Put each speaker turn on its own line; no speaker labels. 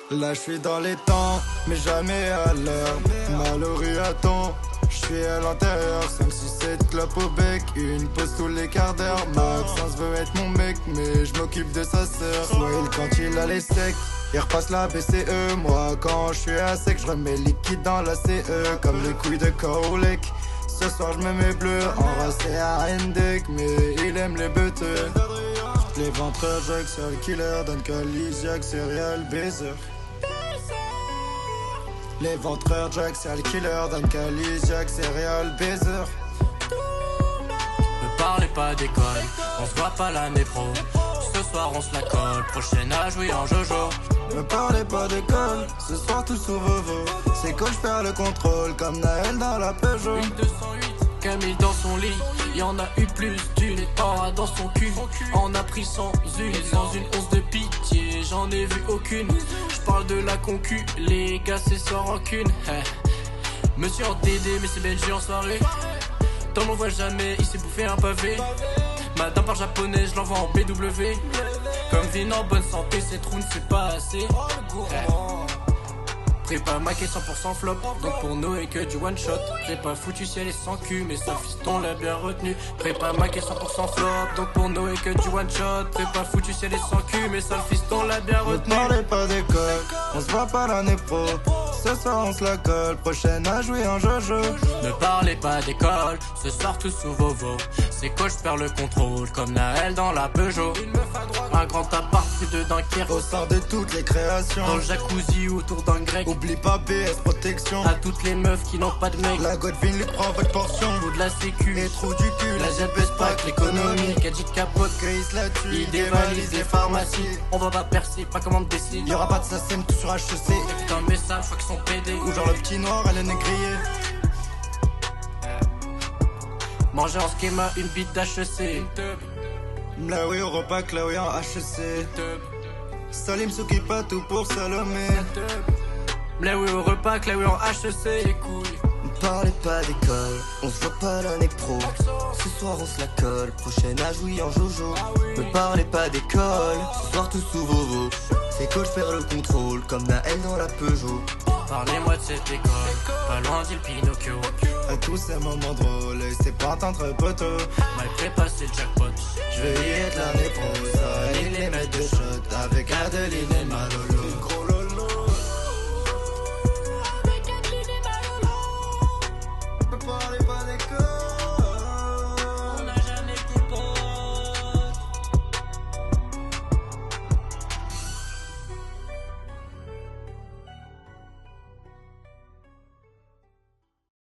Là je suis dans les temps, mais jamais à l'heure. Malheureux attend, je suis à l'intérieur. 5, 6, 7 clopes au bec, une pause tous les quarts d'heure. Maxence veut être mon mec, mais je m'occupe de sa sœur. Swale quand il a les steaks, il repasse la BCE. Moi quand je suis à sec, je remets liquide dans la CE. Comme les couilles de Kaolek. Ce soir je me mets bleu, enracé à Hendek, mais il aime les beuteux. Les ventreurs, Jack, serial killer, Don Calisiac, serial baiser. Les ventreurs, Jack, serial killer, Don Calisiac, serial baiser.
Ne parlez pas d'école, on se voit pas l'année pro. Ce soir on se la colle, prochaine à jouer en Jojo.
Ne parlez pas d'école, ce soir tout sous Vovo. C'est quand je perds le contrôle, comme Naël dans la Peugeot.
Une 208, Camille dans son lit, y'en a eu plus d'une. Aura dans son cul, en a pris sans une once de pitié, j'en ai vu aucune. J'parle de la concu, les gars c'est sans rancune. Monsieur en TD, mais c'est Belgique en soirée. T'en m'en vois jamais, il s'est bouffé un pavé. Madame par japonais, je l'envoie en BW. Comme vin en bonne santé, cette roue ne c'est pas assez. Prépa maqué 100% flop, donc pour Noé que du one shot. Prépa foutu ciel et sans cul, mais ça fiston l'a bien retenu. Prépa maqué 100% flop, donc pour Noé que du one shot. Prépa foutu ciel et sans cul, mais ça fiston l'a bien retenu.
Ne parlez pas d'école, on se voit pas l'année pro. Ce soir on se la colle, prochaine à jouer en Jojo.
Ne parlez pas d'école, ce soir tout sous Vovo. C'est quoi, je perds le contrôle, comme Naël dans la Peugeot. Un grand appart, plus de Dunkerque.
Au sein de toutes les créations,
dans le jacuzzi autour d'un grec.
Oublie pas BS protection.
À toutes les meufs qui n'ont pas de mec.
La Godvin lui prend votre portion.
Bout de la sécu,
les trous du cul.
La GPS pack, l'économie. Gadget capote,
Chris la tue.
Il dévalise les pharmacies. On va pas percer, pas comment me décide.
Y'aura pas de SACEM, tout sur HEC.
Et un message, je crois qu'ils sont pédés.
Ou genre le petit noir, elle est négriée.
Manger en schéma, une bite d'HEC.
Là oui au repas, là oui en HEC. Salim s'occupe pas tout pour Salomé.
Là oui au repas, là oui en HEC.
Ne parlez pas d'école, on se voit pas l'année pro. Ce soir on se la colle, prochaine à jouer en Jojo. Ne parlez pas d'école, ce soir tout sous Vovo. C'est que je perds le contrôle, comme Naël dans la Peugeot.
Parlez-moi de cette école, pas loin d'Il Pinocchio.
À tous ces moments drôles, c'est pas entre poteaux.
Mal prépassé le jackpot.
Je veux y être l'année pro, ça, les maîtres de shot. Avec Adeline et Malolo.